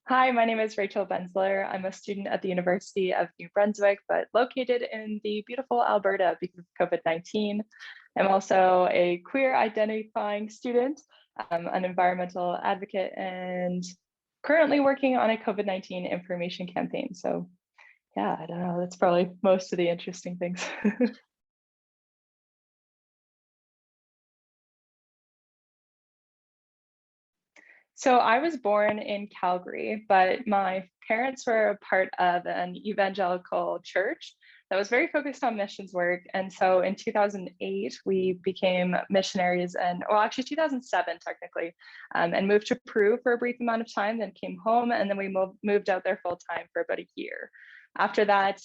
Hi, my name is Rachel Bensler. I'm a student at the University of New Brunswick, but located in the beautiful Alberta because of COVID-19. I'm also a queer identifying student, an environmental advocate, and currently working on a COVID-19 information campaign. So yeah, I don't know, that's probably most of the interesting things. So I was born in Calgary, but my parents were a part of an evangelical church that was very focused on missions work. And so in 2008, we became missionaries and, well, actually 2007 technically, and moved to Peru for a brief amount of time, then came home, and then we moved out there full time for about a year. After that,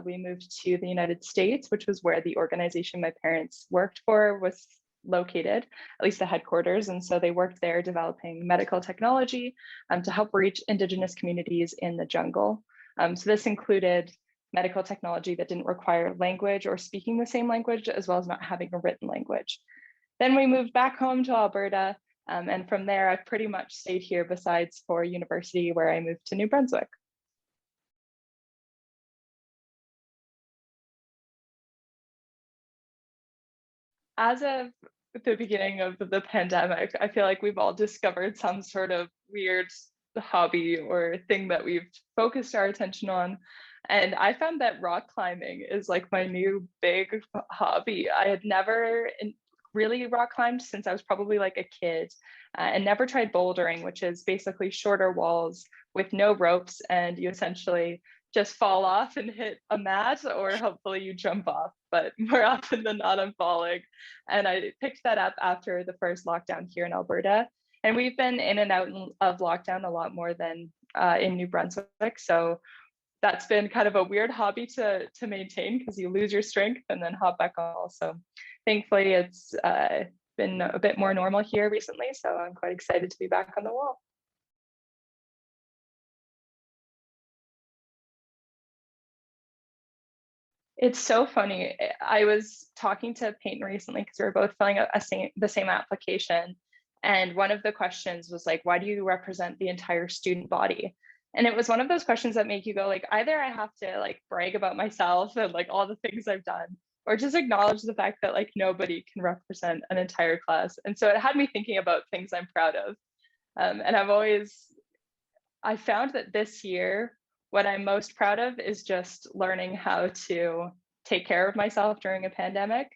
we moved to the United States, which was where the organization my parents worked for was located, at least the headquarters. And so they worked there developing medical technology to help reach Indigenous communities in the jungle. So this included medical technology that didn't require language or speaking the same language, as well as not having a written language. Then we moved back home to Alberta. And from there, I've pretty much stayed here besides for university, where I moved to New Brunswick. As of the beginning of the pandemic, I feel like we've all discovered some sort of weird hobby or thing that we've focused our attention on. And I found that rock climbing is like my new big hobby. I had never really rock climbed since I was probably like a kid, and never tried bouldering, which is basically shorter walls with no ropes, and you essentially just fall off and hit a mat, or hopefully you jump off. But more often than not, I'm falling. And I picked that up after the first lockdown here in Alberta. And we've been in and out of lockdown a lot more than in New Brunswick. So that's been kind of a weird hobby to maintain, because you lose your strength and then hop back on. So thankfully, it's been a bit more normal here recently. So I'm quite excited to be back on the wall. It's so funny. I was talking to Peyton recently because we were both filling out the same application. And one of the questions was like, why do you represent the entire student body? And it was one of those questions that make you go like, either I have to like brag about myself and like all the things I've done, or just acknowledge the fact that like nobody can represent an entire class. And so it had me thinking about things I'm proud of. And I found that this year, what I'm most proud of is just learning how to take care of myself during a pandemic.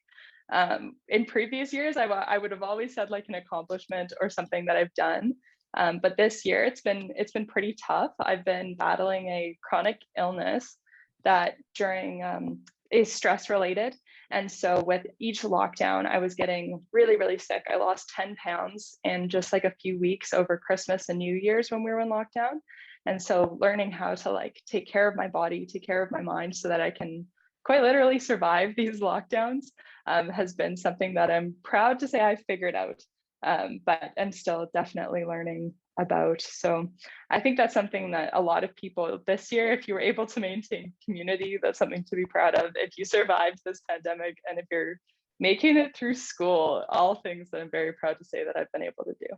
In previous years, I would have always said like an accomplishment or something that I've done. But this year, it's been pretty tough. I've been battling a chronic illness that during is stress related. And so with each lockdown, I was getting really, really sick. I lost 10 pounds in just like a few weeks over Christmas and New Year's when we were in lockdown. And so learning how to like take care of my body, take care of my mind so that I can quite literally survive these lockdowns has been something that I'm proud to say I figured out, but I'm still definitely learning about. So I think that's something that a lot of people this year, if you were able to maintain community, that's something to be proud of. If you survived this pandemic and if you're making it through school, all things that I'm very proud to say that I've been able to do.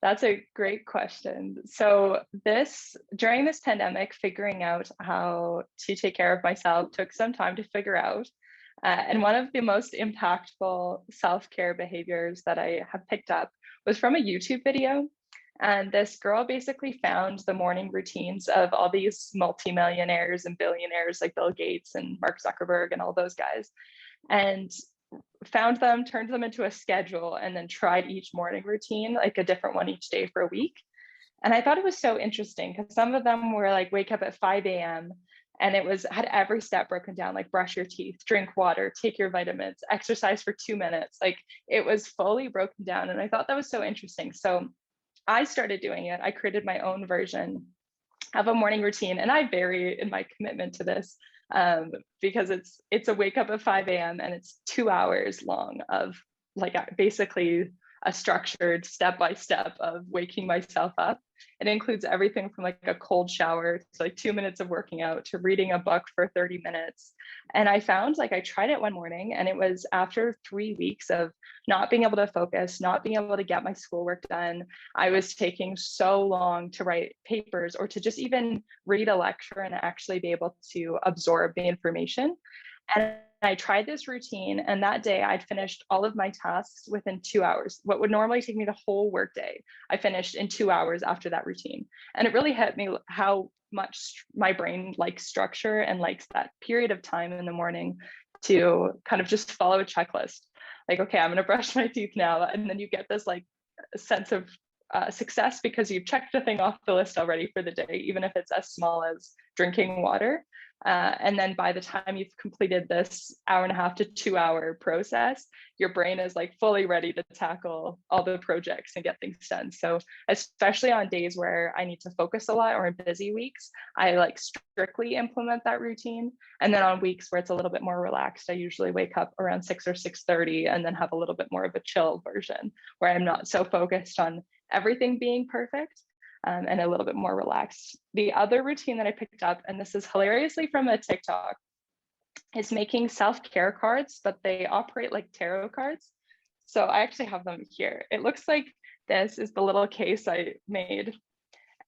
That's a great question. So during this pandemic, figuring out how to take care of myself took some time to figure out. And one of the most impactful self-care behaviors that I have picked up was from a YouTube video. And this girl basically found the morning routines of all these multimillionaires and billionaires like Bill Gates and Mark Zuckerberg and all those guys. And found them, turned them into a schedule, and then tried each morning routine, like a different one each day for a week. And I thought it was so interesting because some of them were like wake up at 5 a.m. and it was had every step broken down, like brush your teeth, drink water, take your vitamins, exercise for 2 minutes. Like it was fully broken down. And I thought that was so interesting. So I started doing it. I created my own version of a morning routine, and I vary in my commitment to this, because it's a wake up at 5 a.m. and it's 2 hours long of like basically a structured step-by-step of waking myself up. It includes everything from like a cold shower to like 2 minutes of working out to reading a book for 30 minutes. And I found, like, I tried it one morning, and it was after 3 weeks of not being able to focus, not being able to get my schoolwork done. I was taking so long to write papers or to just even read a lecture and actually be able to absorb the information. And I tried this routine, and that day I'd finished all of my tasks within 2 hours. What would normally take me the whole workday, I finished in 2 hours after that routine. And it really hit me how much my brain likes structure and likes that period of time in the morning to kind of just follow a checklist. Like, okay, I'm going to brush my teeth now. And then you get this like sense of success because you've checked a thing off the list already for the day, even if it's as small as drinking water. And then by the time you've completed this 1.5 to 2 hour process, your brain is like fully ready to tackle all the projects and get things done. So especially on days where I need to focus a lot or in busy weeks, I like strictly implement that routine. And then on weeks where it's a little bit more relaxed, I usually wake up around 6 or 6:30 and then have a little bit more of a chill version where I'm not so focused on everything being perfect. And a little bit more relaxed. The other routine that I picked up, and this is hilariously from a TikTok, is making self-care cards, but they operate like tarot cards. So I actually have them here. It looks like this is the little case I made.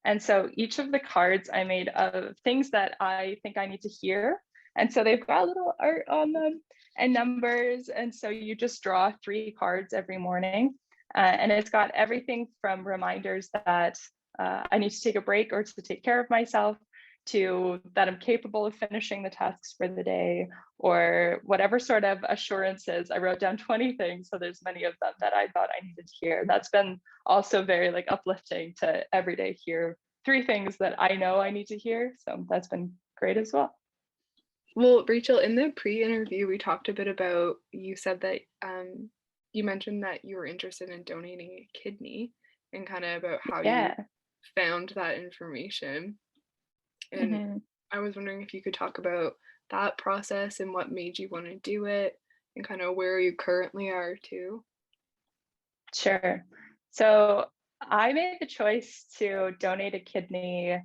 And so each of the cards I made of things that I think I need to hear. And so they've got a little art on them and numbers. And so you just draw 3 cards every morning. And it's got everything from reminders that I need to take a break or to take care of myself, to that I'm capable of finishing the tasks for the day, or whatever sort of assurances. I wrote down 20 things, so there's many of them that I thought I needed to hear. That's been also very like uplifting to every day hear 3 things that I know I need to hear. So that's been great as well. Well, Rachel, in the pre-interview, we talked a bit about, you said that you mentioned that you were interested in donating a kidney and kind of about how you found that information. And I was wondering if you could talk about that process and what made you want to do it and kind of where you currently are too. Sure. So I made the choice to donate a kidney.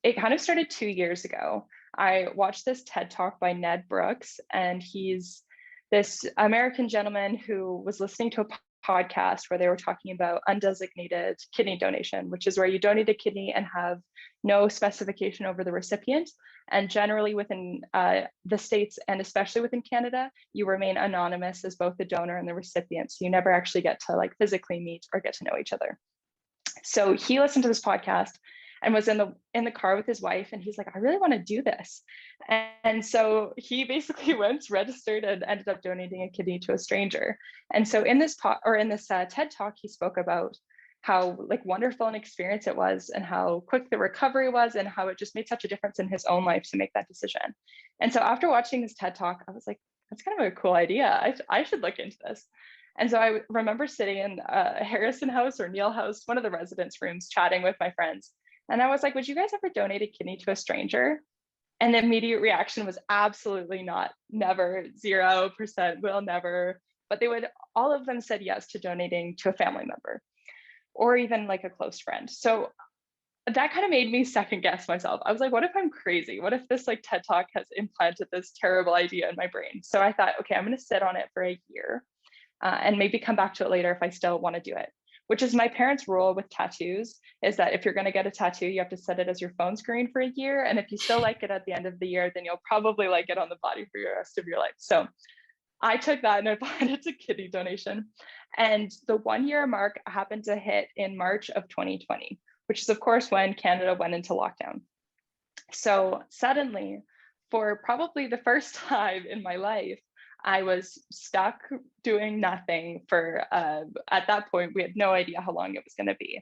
It kind of started 2 years ago. I watched this TED Talk by Ned Brooks, and he's this American gentleman who was listening to a podcast where they were talking about undesignated kidney donation, which is where you donate a kidney and have no specification over the recipient. And generally within the States, and especially within Canada, you remain anonymous as both the donor and the recipient. So you never actually get to like physically meet or get to know each other. So he listened to this podcast and was in the car with his wife, and he's like, I really want to do this. And so he basically went, registered, and ended up donating a kidney to a stranger. And so in this TED Talk, he spoke about how like wonderful an experience it was, and how quick the recovery was, and how it just made such a difference in his own life to make that decision. And so after watching this TED Talk, I was like, that's kind of a cool idea. I should look into this. And so I remember sitting in Harrison House or Neil House, one of the residence rooms, chatting with my friends. And I was like, would you guys ever donate a kidney to a stranger? And the immediate reaction was absolutely not, never, 0%, will never. But all of them said yes to donating to a family member or even like a close friend. So that kind of made me second guess myself. I was like, what if I'm crazy? What if this like TED Talk has implanted this terrible idea in my brain? So I thought, okay, I'm going to sit on it for a year and maybe come back to it later if I still want to do it. Which is my parents' rule with tattoos, is that if you're going to get a tattoo, you have to set it as your phone screen for a year. And if you still like it at the end of the year, then you'll probably like it on the body for the rest of your life. So I took that and applied it to kidney donation. And the 1 year mark happened to hit in March of 2020, which is of course when Canada went into lockdown. So suddenly, for probably the first time in my life, I was stuck doing nothing for, at that point, we had no idea how long it was going to be.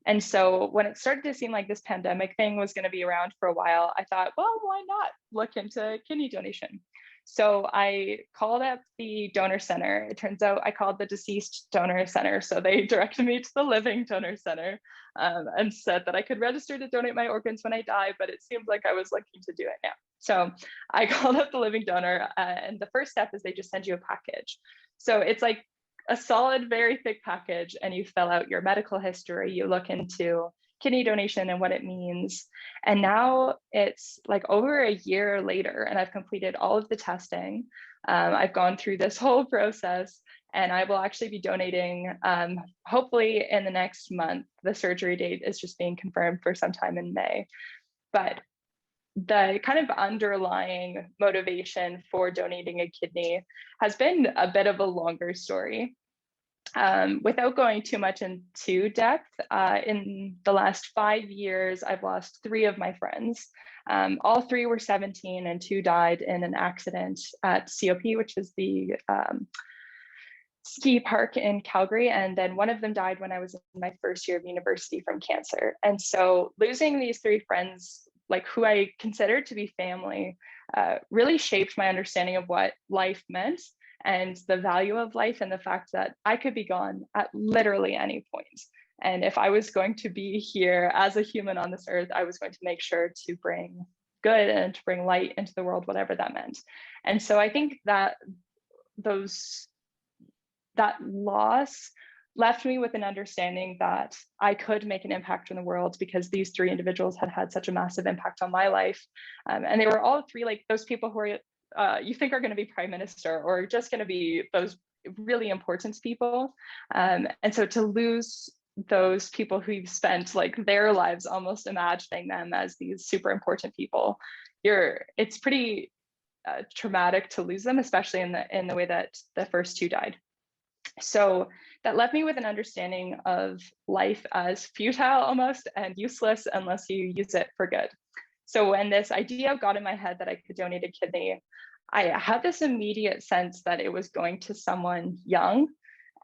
And so when it started to seem like this pandemic thing was going to be around for a while, I thought, well, why not look into kidney donation? So I called up the donor center. It turns out I called the deceased donor center. So they directed me to the living donor center and said that I could register to donate my organs when I die, but it seemed like I was lucky to do it now. So I called up the living donor, and the first step is they just send you a package. So it's like a solid, very thick package, and you fill out your medical history, you look into kidney donation and what it means. And now it's like over a year later, and I've completed all of the testing. I've gone through this whole process, and I will actually be donating hopefully in the next month. The surgery date is just being confirmed for sometime in May. But the kind of underlying motivation for donating a kidney has been a bit of a longer story. Without going too much into depth, in the last 5 years, I've lost 3 of my friends. All 3 were 17 and 2 died in an accident at COP, which is the ski park in Calgary. And then one of them died when I was in my first year of university from cancer. And so losing these 3 friends, like who I considered to be family, really shaped my understanding of what life meant and the value of life, and the fact that I could be gone at literally any point. And if I was going to be here as a human on this earth, I was going to make sure to bring good and to bring light into the world, whatever that meant. And so I think that that loss left me with an understanding that I could make an impact in the world, because these 3 individuals had had such a massive impact on my life. And they were all 3 like those people who are you think are going to be prime minister, or just going to be those really important people. And so to lose those people who you've spent like their lives almost imagining them as these super important people, it's pretty traumatic to lose them, especially in the way that the first 2 died. So that left me with an understanding of life as futile almost, and useless unless you use it for good. So when this idea got in my head that I could donate a kidney, I had this immediate sense that it was going to someone young,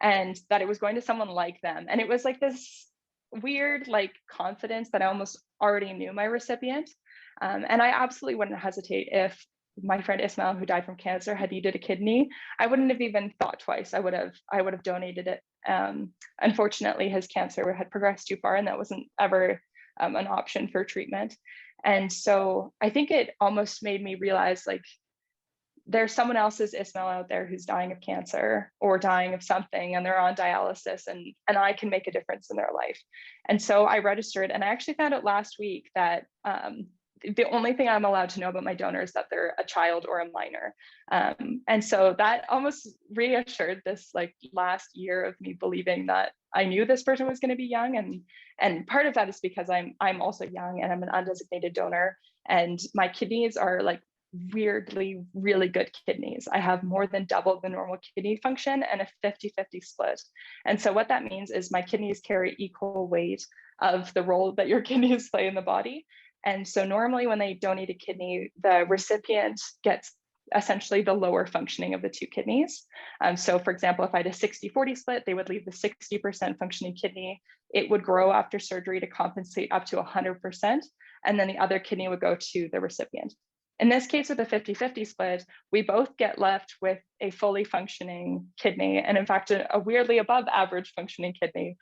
and that it was going to someone like them. And it was like this weird like confidence that I almost already knew my recipient. And I absolutely wouldn't hesitate if my friend Ismail, who died from cancer, had needed a kidney. I wouldn't have even thought twice. I would have donated it. Unfortunately, his cancer had progressed too far, and that wasn't ever an option for treatment. And so I think it almost made me realize, like, there's someone else's Ismail out there who's dying of cancer or dying of something, and they're on dialysis, and I can make a difference in their life. And so I registered, and I actually found out last week that the only thing I'm allowed to know about my donor is that they're a child or a minor. And so that almost reassured this like last year of me believing that I knew this person was going to be young. And part of that is because I'm also young, and I'm an undesignated donor, and my kidneys are like weirdly really good kidneys. I have more than double the normal kidney function and a 50-50 split. And so what that means is my kidneys carry equal weight of the role that your kidneys play in the body. And so normally when they donate a kidney, the recipient gets essentially the lower functioning of the 2 kidneys. So for example, if I had a 60-40 split, they would leave the 60% functioning kidney. It would grow after surgery to compensate up to 100%. And then the other kidney would go to the recipient. In this case, with a 50-50 split, we both get left with a fully functioning kidney, and in fact, a weirdly above average functioning kidney.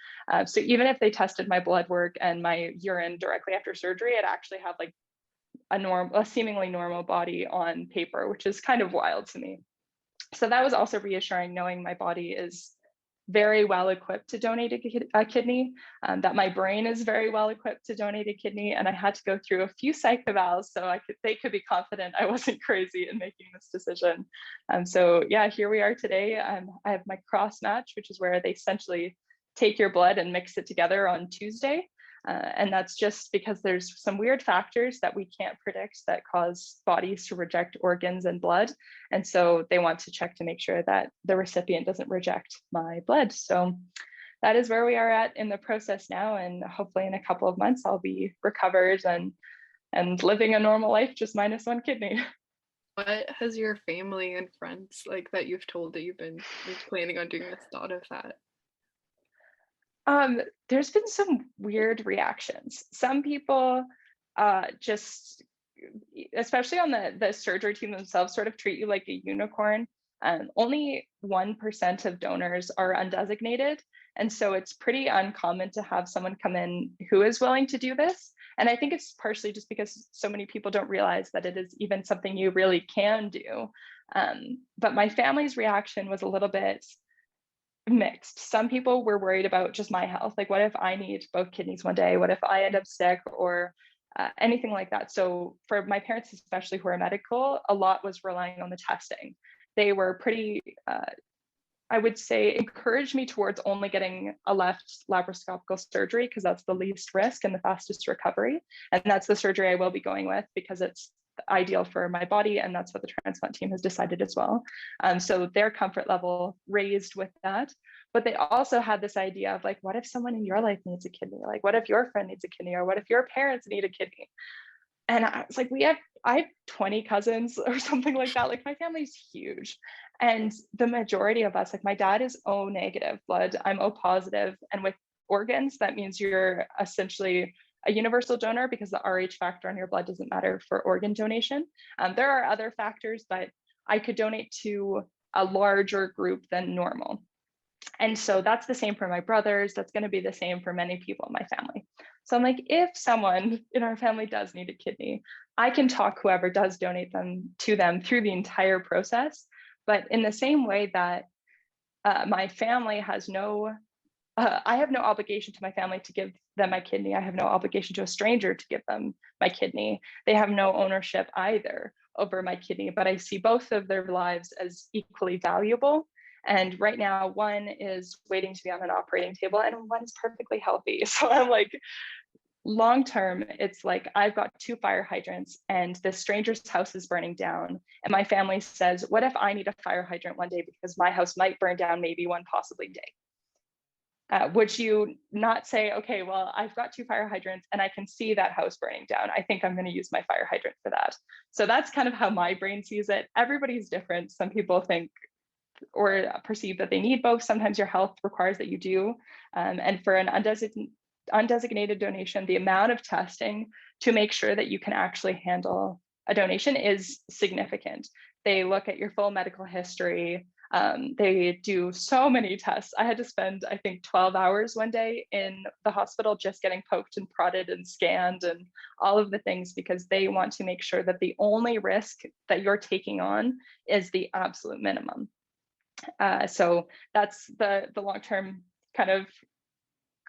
So even if they tested my blood work and my urine directly after surgery, it actually had like a seemingly normal body on paper, which is kind of wild to me. So that was also reassuring, knowing my body is very well equipped to donate a kidney, that my brain is very well equipped to donate a kidney. And I had to go through a few psych evals so they could be confident I wasn't crazy in making this decision. So yeah, here we are today. I have my cross match, which is where they essentially take your blood and mix it together on Tuesday. And that's just because there's some weird factors that we can't predict that cause bodies to reject organs and blood. And so they want to check to make sure that the recipient doesn't reject my blood. So that is where we are at in the process now. And hopefully in a couple of months, I'll be recovered and living a normal life, just minus 1 kidney. What has your family and friends like that you've told that you've been planning on doing this thought of that? There's been some weird reactions. Some people just, especially on the surgery team themselves, sort of treat you like a unicorn. Only 1% of donors are undesignated. And so it's pretty uncommon to have someone come in who is willing to do this. And I think it's partially just because so many people don't realize that it is even something you really can do. But my family's reaction was a little bit, mixed. Some people were worried about just my health. Like, what if I need both kidneys one day? What if I end up sick or anything like that? So for my parents, especially who are medical, a lot was relying on the testing. They were pretty, I would say, encouraged me towards only getting a left laparoscopical surgery because that's the least risk and the fastest recovery. And that's the surgery I will be going with because it's ideal for my body, and that's what the transplant team has decided as well. So their comfort level raised with that. But they also had this idea of like, what if someone in your life needs a kidney? Like, what if your friend needs a kidney? Or what if your parents need a kidney? And I was like, I have 20 cousins or something like that. Like, my family's huge. And the majority of us, like, my dad is O negative blood, I'm O positive. And with organs, that means you're essentially a universal donor because the Rh factor on your blood doesn't matter for organ donation. There are other factors, but I could donate to a larger group than normal. And so that's the same for my brothers. That's going to be the same for many people in my family. So I'm like, if someone in our family does need a kidney, I can talk whoever does donate them to them through the entire process. But in the same way that my family has no, I have no obligation to my family to give them my kidney. I have no obligation to a stranger to give them my kidney. They have no ownership either over my kidney, but I see both of their lives as equally valuable. And right now, one is waiting to be on an operating table and one's perfectly healthy. So I'm like, long term, it's like I've got 2 fire hydrants and this stranger's house is burning down. And my family says, what if I need a fire hydrant one day because my house might burn down maybe one possibly day? Would you not say, okay, well, I've got 2 fire hydrants and I can see that house burning down. I think I'm going to use my fire hydrant for that. So that's kind of how my brain sees it. Everybody's different. Some people think or perceive that they need both. Sometimes your health requires that you do. And for an undesignated donation, the amount of testing to make sure that you can actually handle a donation is significant. They look at your full medical history. They do so many tests. I had to spend, I think, 12 hours one day in the hospital just getting poked and prodded and scanned and all of the things because they want to make sure that the only risk that you're taking on is the absolute minimum. So that's the long-term kind of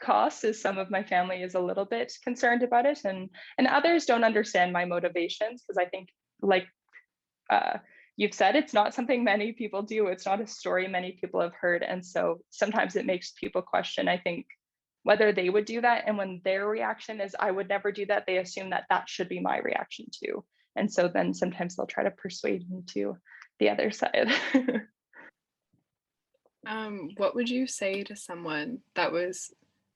cost is some of my family is a little bit concerned about it and others don't understand my motivations because I think like you've said, it's not something many people do. It's not a story many people have heard. And so sometimes it makes people question, I think, whether they would do that. And when their reaction is, I would never do that, they assume that that should be my reaction too. And so then sometimes they'll try to persuade me to the other side. What would you say to someone that was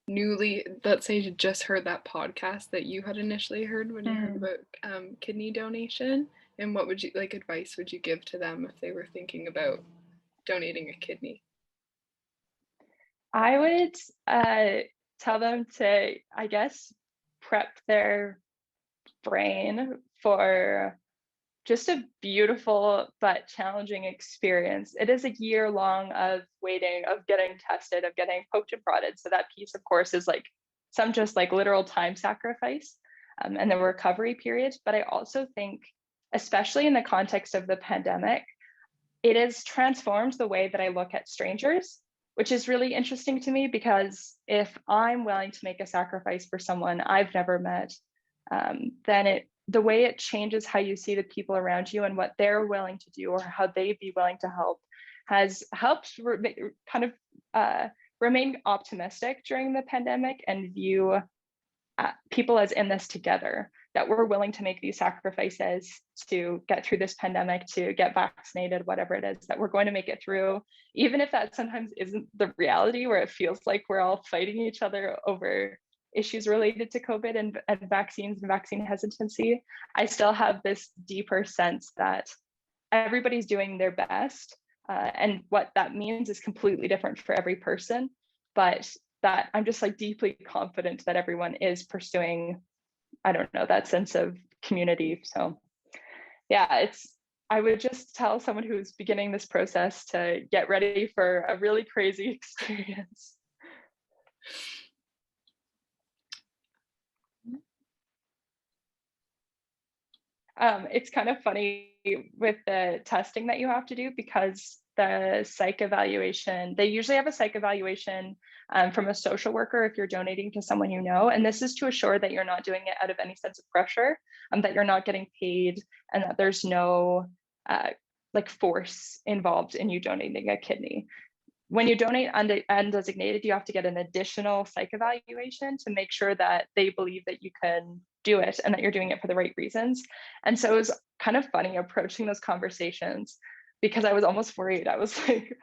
newly, let's say, you just heard that podcast that you had initially heard when you heard about kidney donation, and what would you like advice would you give to them if they were thinking about donating a kidney? I would tell them to, I guess, prep their brain for just a beautiful but challenging experience. It is a year long of waiting, of getting tested, of getting poked and prodded. So that piece, of course, is like some just like literal time sacrifice and the recovery period. But I also think, especially in the context of the pandemic, it has transformed the way that I look at strangers, which is really interesting to me because if I'm willing to make a sacrifice for someone I've never met, then the way it changes how you see the people around you and what they're willing to do or how they'd be willing to help has helped kind of remain optimistic during the pandemic and view people as in this together, that we're willing to make these sacrifices to get through this pandemic, to get vaccinated, whatever it is, that we're going to make it through, even if that sometimes isn't the reality where it feels like we're all fighting each other over issues related to COVID and vaccines and vaccine hesitancy. I still have this deeper sense that everybody's doing their best. And what that means is completely different for every person. But that I'm just like deeply confident that everyone is pursuing, I don't know, that sense of community. So yeah, I would just tell someone who's beginning this process to get ready for a really crazy experience. It's kind of funny with the testing that you have to do because the psych evaluation. They usually have a psych evaluation from a social worker if you're donating to someone you know. And this is to assure that you're not doing it out of any sense of pressure, that you're not getting paid, and that there's no like force involved in you donating a kidney. When you donate undesignated, you have to get an additional psych evaluation to make sure that they believe that you can do it and that you're doing it for the right reasons. And so it was kind of funny approaching those conversations because I was almost worried. I was like,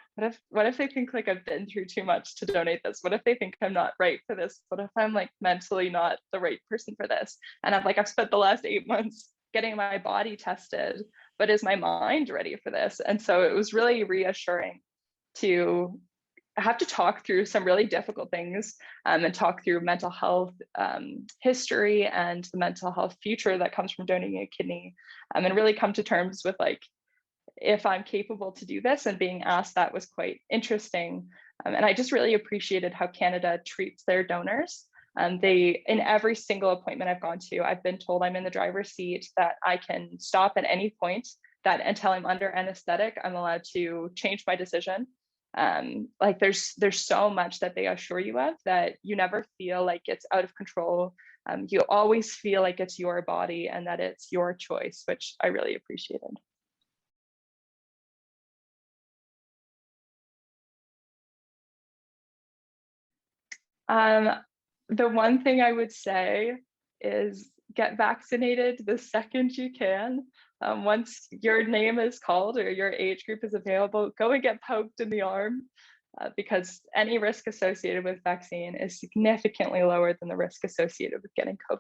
what if they think like I've been through too much to donate this? What if they think I'm not right for this? What if I'm like mentally not the right person for this? And I've spent the last 8 months getting my body tested, but is my mind ready for this? And so it was really reassuring to have to talk through some really difficult things and talk through mental health history and the mental health future that comes from donating a kidney, and really come to terms with like, if I'm capable to do this, and being asked that was quite interesting. And I just really appreciated how Canada treats their donors. They, in every single appointment I've gone to, I've been told I'm in the driver's seat, that I can stop at any point, that until I'm under anesthetic, I'm allowed to change my decision. Like there's so much that they assure you of, that you never feel like it's out of control. You always feel like it's your body and that it's your choice, which I really appreciated. The one thing I would say is get vaccinated the second you can. Once your name is called or your age group is available, go and get poked in the arm, because any risk associated with vaccine is significantly lower than the risk associated with getting COVID.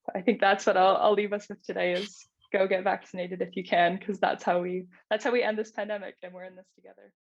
So I think that's what I'll leave us with today, is go get vaccinated if you can, because that's how we end this pandemic, and we're in this together.